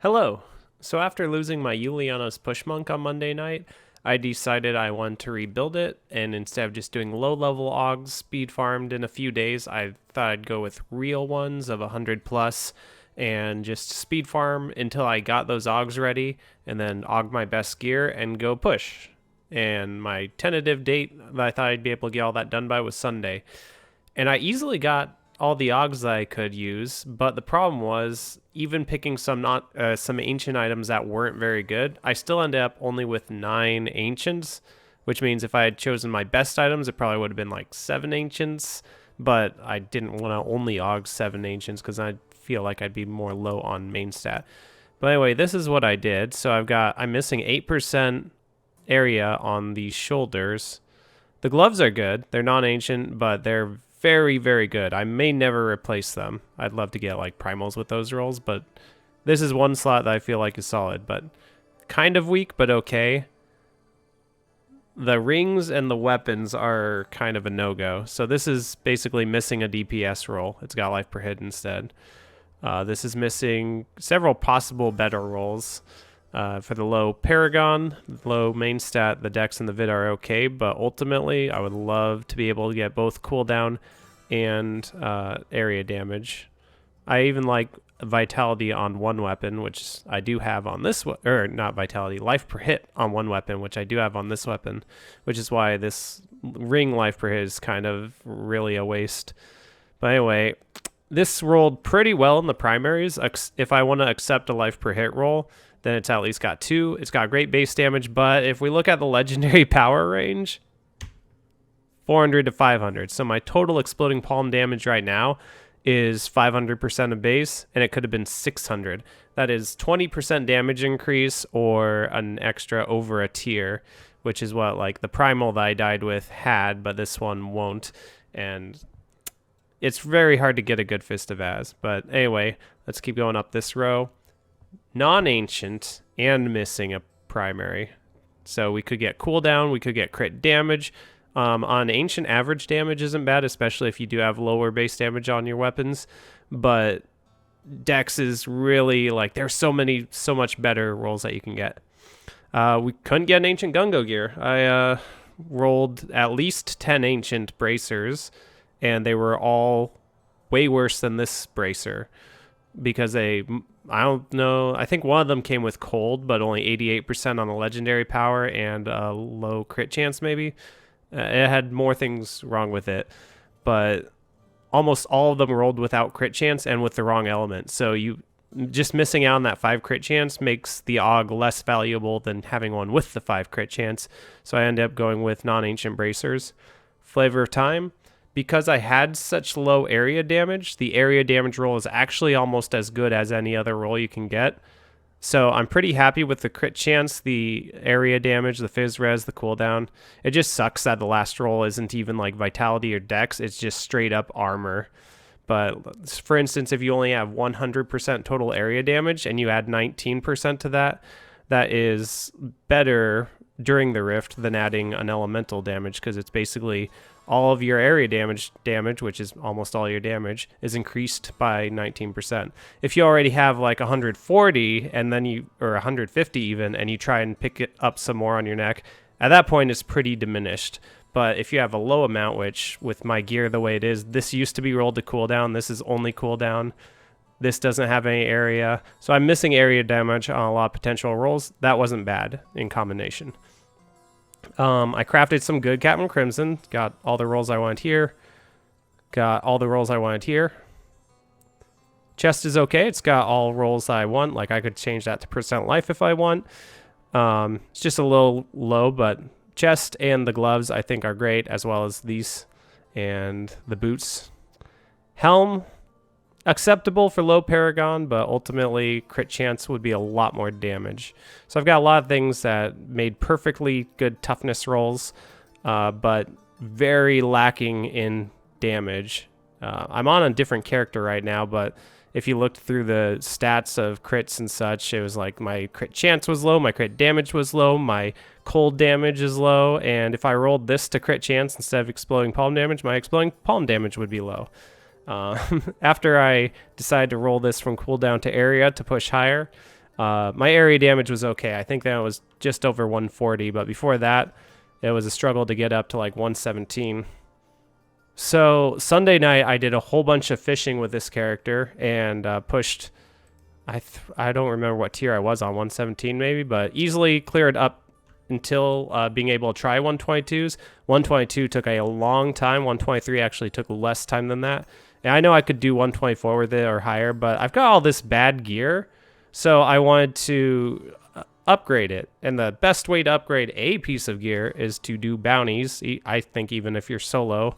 Hello. So after losing my Uliana's push monk on Monday night, I decided I wanted to rebuild it, and instead of just doing low-level augs speed farmed in a few days, I thought I'd go with real ones of 100 plus and just speed farm until I got those augs ready, and then aug my best gear and go push. And my tentative date that I thought I'd be able to get all that done by was Sunday. And I easily got all the augs that I could use, but the problem was even picking some ancient items that weren't very good, I still ended up only with 9 ancients, which means if I had chosen my best items, it probably would have been like 7 ancients, but I didn't want to only aug 7 ancients because I feel like I'd be more low on main stat. But anyway, this is what I did. So I'm missing 8% area on the shoulders. The gloves are good. They're non-ancient, but they're very, very good. I may never replace them. I'd love to get like primals with those rolls, but this is one slot that I feel like is solid, but kind of weak, but okay. The rings and the weapons are kind of a no-go. So this is basically missing a DPS roll. It's got life per hit instead. This is missing several possible better rolls. For the low Paragon, low main stat, the Dex and the Vid are okay, but ultimately I would love to be able to get both cooldown and area damage. I even like Vitality on one weapon, which I do have on this one, or not Vitality, life per hit on one weapon, which I do have on this weapon, which is why this ring life per hit is kind of really a waste. But anyway, this rolled pretty well in the primaries. If I want to accept a life per hit roll, then it's at least got 2. It's got great base damage, but if we look at the legendary power range, 400 to 500. So my total exploding palm damage right now is 500% of base, and it could have been 600. That is 20% damage increase or an extra over a tier, which is what like the primal that I died with had, but this one won't. And it's very hard to get a good Fist of Az. But anyway, let's keep going up this row. Non-ancient and missing a primary. So we could get cooldown, we could get crit damage. On ancient, average damage isn't bad, especially if you do have lower base damage on your weapons. But Dex is really like there's so much better rolls that you can get. We couldn't get an ancient Gungo gear. I rolled at least 10 ancient bracers, and they were all way worse than this bracer because I don't know. I think one of them came with cold, but only 88% on the legendary power and a low crit chance, maybe. It had more things wrong with it, but almost all of them rolled without crit chance and with the wrong element. So you just missing out on that 5 crit chance makes the AUG less valuable than having one with the 5 crit chance. So I ended up going with non-ancient bracers. Flavor of Time. Because I had such low area damage, the area damage roll is actually almost as good as any other roll you can get. So I'm pretty happy with the crit chance, the area damage, the fizz res, the cooldown. It just sucks that the last roll isn't even like Vitality or Dex. It's just straight up armor. But for instance, if you only have 100% total area damage and you add 19% to that, that is better during the rift than adding an elemental damage because it's basically all of your area damage, which is almost all your damage, is increased by 19%. If you already have like 140 and then or 150 even, and you try and pick it up some more on your neck, at that point it's pretty diminished. But if you have a low amount, which with my gear the way it is, this used to be rolled to cooldown. This is only cooldown. This doesn't have any area. So I'm missing area damage on a lot of potential rolls. That wasn't bad in combination. I crafted some good Captain Crimson. Got all the rolls I wanted here. Got all the rolls I wanted here. Chest is okay. It's got all rolls I want. Like I could change that to percent life if I want. It's just a little low, but chest and the gloves I think are great, as well as these and the boots. Helm, acceptable for low Paragon, but ultimately crit chance would be a lot more damage. So I've got a lot of things that made perfectly good toughness rolls, but very lacking in damage. I'm on a different character right now, but if you looked through the stats of crits and such, it was like my crit chance was low, my crit damage was low, my cold damage is low, and if I rolled this to crit chance instead of exploding palm damage, my exploding palm damage would be low. After I decided to roll this from cooldown to area to push higher, My area damage was okay. I think that was just over 140, but before that, it was a struggle to get up to like 117. So Sunday night, I did a whole bunch of fishing with this character and pushed. I don't remember what tier I was on, 117 maybe, but easily cleared up until being able to try 122s. 122 took a long time. 123 actually took less time than that. And I know I could do 124 with it or higher, but I've got all this bad gear, so I wanted to upgrade it. And the best way to upgrade a piece of gear is to do bounties, I think, even if you're solo,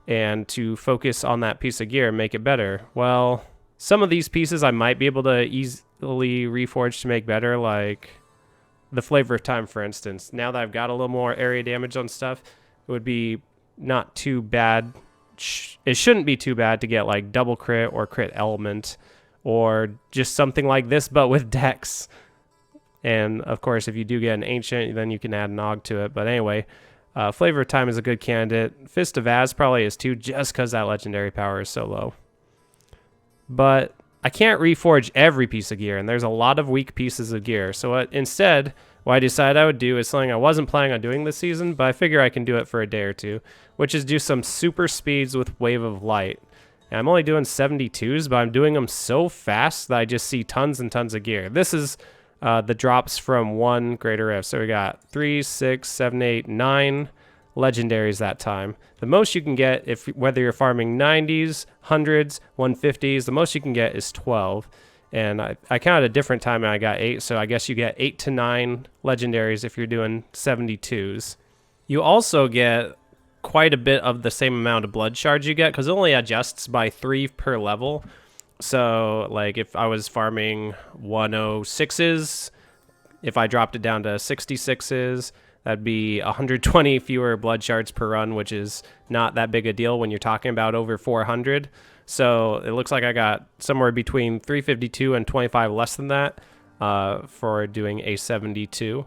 and to focus on that piece of gear and make it better. Well, some of these pieces I might be able to easily reforge to make better, like the Flavor of Time, for instance. Now that I've got a little more area damage on stuff, it would be not too bad. It shouldn't be too bad to get like double crit or crit element or just something like this, but with dex. And of course, if you do get an ancient, then you can add an Og to it. But anyway, Flavor of Time is a good candidate. Fist of Az probably is too, just because that legendary power is so low. But I can't reforge every piece of gear, and there's a lot of weak pieces of gear. So instead, what I decided I would do is something I wasn't planning on doing this season, but I figure I can do it for a day or two, which is do some super speeds with Wave of Light. And I'm only doing 72s, but I'm doing them so fast that I just see tons and tons of gear. This is the drops from 1 Greater Rift. So we got 3, 6, 7, 8, 9 legendaries that time. The most you can get, if whether you're farming 90s, 100s, 150s, the most you can get is 12. And I counted a different time and I got 8, so I guess you get 8 to 9 legendaries if you're doing 72s. You also get quite a bit of the same amount of blood shards you get, because it only adjusts by 3 per level. So like if I was farming 106s, if I dropped it down to 66s, that'd be 120 fewer blood shards per run, which is not that big a deal when you're talking about over 400. So it looks like I got somewhere between 352 and 25 less than that for doing a 72.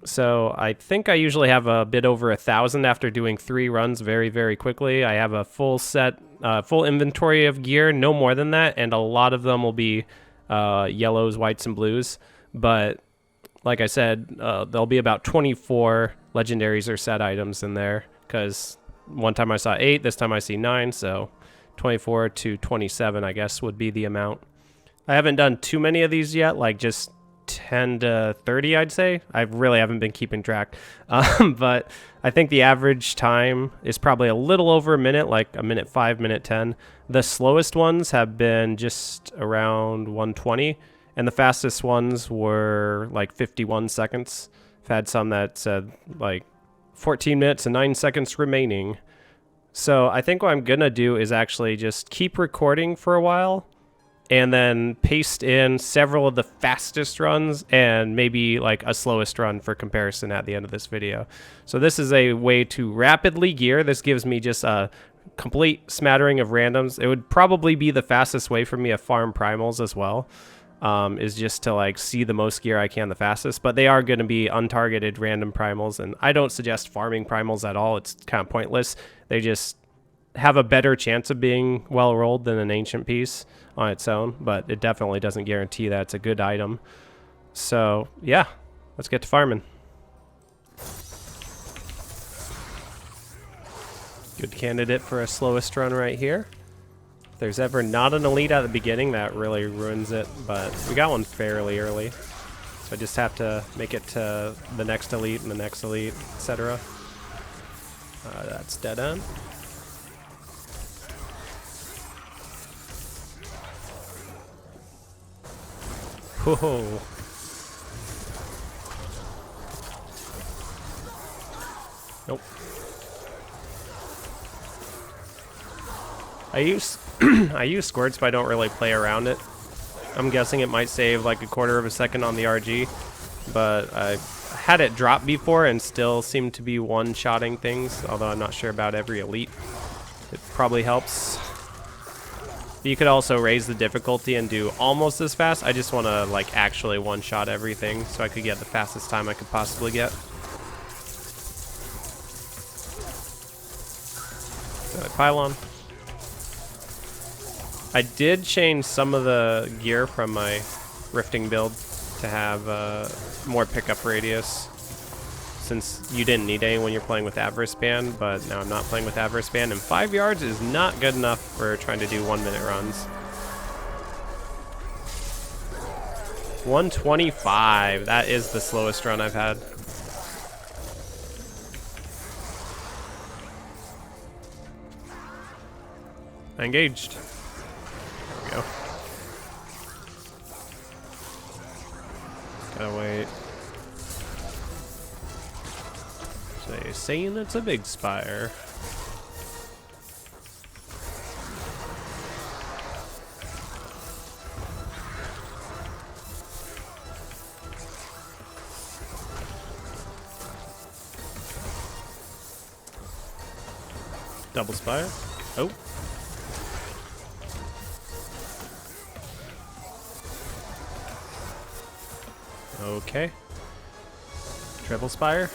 So I think I usually have a bit over 1,000 after doing 3 runs very, very quickly. I have a full set, full inventory of gear, no more than that, and a lot of them will be yellows, whites, and blues. But like I said, there'll be about 24 legendaries or set items in there, because one time I saw 8, this time I see 9, so 24 to 27, I guess, would be the amount. I haven't done too many of these yet, like just 10 to 30, I'd say. I really haven't been keeping track. But I think the average time is probably a little over a minute, like a minute 5, minute 10. The slowest ones have been just around 120. And the fastest ones were like 51 seconds. I've had some that said like 14 minutes and 9 seconds remaining. So I think what I'm going to do is actually just keep recording for a while and then paste in several of the fastest runs and maybe like a slowest run for comparison at the end of this video. So this is a way to rapidly gear. This gives me just a complete smattering of randoms. It would probably be the fastest way for me to farm primals as well. Is just to like see the most gear I can the fastest, but they are going to be untargeted random primals, and I don't suggest farming primals at all. It's kind of pointless. They just have a better chance of being well rolled than an ancient piece on its own, but it definitely doesn't guarantee that it's a good item. So yeah, let's get to farming. Good candidate for a slowest run right here. There's ever not an elite at the beginning, that really ruins it, but we got one fairly early, so I just have to make it to the next elite and the next elite, etc. That's dead end. Whoa. Nope. I use squirts, but I don't really play around it. I'm guessing it might save like a quarter of a second on the RG, but I had it drop before and still seemed to be one-shotting things, although I'm not sure about every elite. It probably helps. You could also raise the difficulty and do almost as fast. I just want to like actually one-shot everything so I could get the fastest time I could possibly get. Pylon. I did change some of the gear from my rifting build to have more pickup radius, since you didn't need any when you're playing with Avarice Band, but now I'm not playing with Avarice Band, and 5 yards is not good enough for trying to do 1 minute runs. 125, that is the slowest run I've had. Engaged. There we go. Gotta wait. So you're saying it's a big spire. Double spire. Oh. Okay. Triple spire.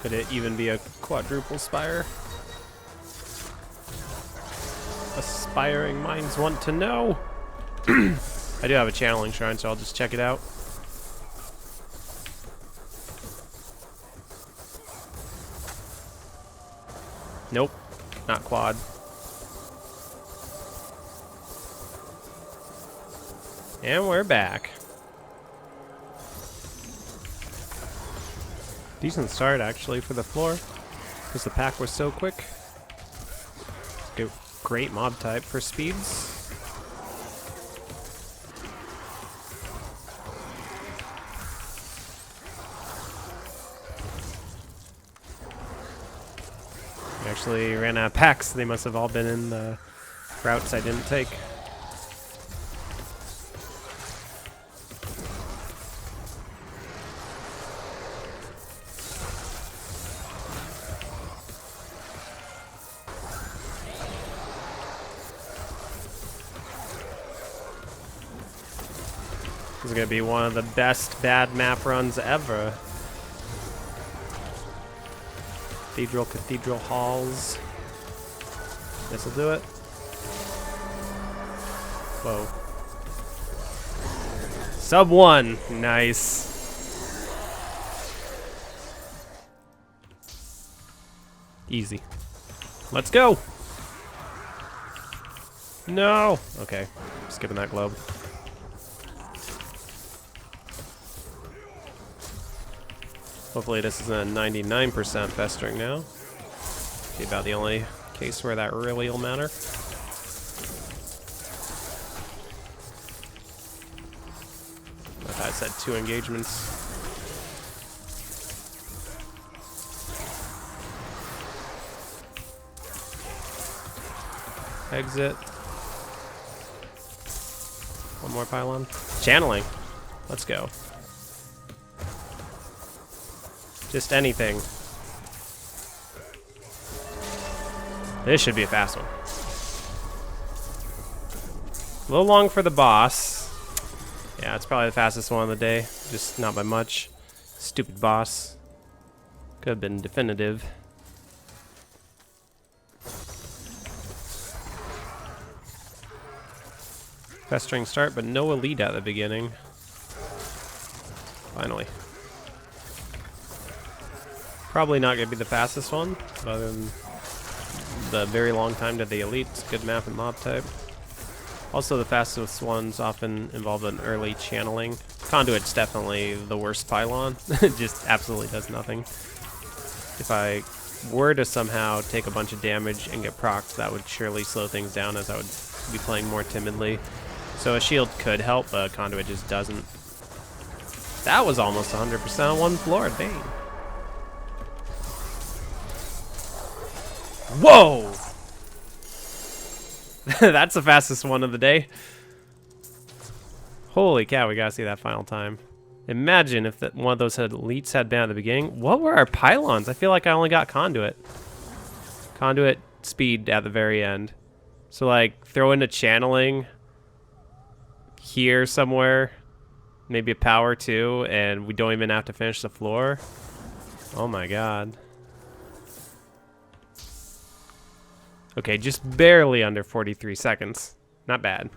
Could it even be a quadruple spire? Aspiring minds want to know. I do have a channeling shrine, so I'll just check it out. Nope, not quad. And we're back. Decent start, actually, for the floor, because the pack was so quick. Great mob type for speeds. We actually ran out of packs. They must have all been in the routes I didn't take. This is going to be one of the best bad map runs ever. Cathedral halls. This'll do it. Whoa. Sub 1. Nice. Easy. Let's go. No. Okay. Skipping that globe. Hopefully this isn't a 99% festering now. Be about the only case where that really will matter. I thought I said 2 engagements. Exit. One more pylon. Channeling. Let's go. Just anything. This should be a fast one. A little long for the boss. Yeah, it's probably the fastest one of the day. Just not by much. Stupid boss. Could have been definitive. Festering start, but no elite at the beginning. Finally. Probably not going to be the fastest one, but the very long time to the elite. It's a good map and mob type. Also, the fastest ones often involve an early channeling. Conduit's definitely the worst pylon. It just absolutely does nothing. If I were to somehow take a bunch of damage and get procced, that would surely slow things down, as I would be playing more timidly. So a shield could help, but Conduit just doesn't. That was almost 100% on one floor at Bane. Whoa! That's the fastest one of the day. Holy cow, we gotta see that final time. Imagine if one of those elites had been at the beginning. What were our pylons? I feel like I only got Conduit. Conduit, speed at the very end. So like, throw in a channeling here somewhere. Maybe a power too, and we don't even have to finish the floor. Oh my god. Okay, just barely under 43 seconds. Not bad.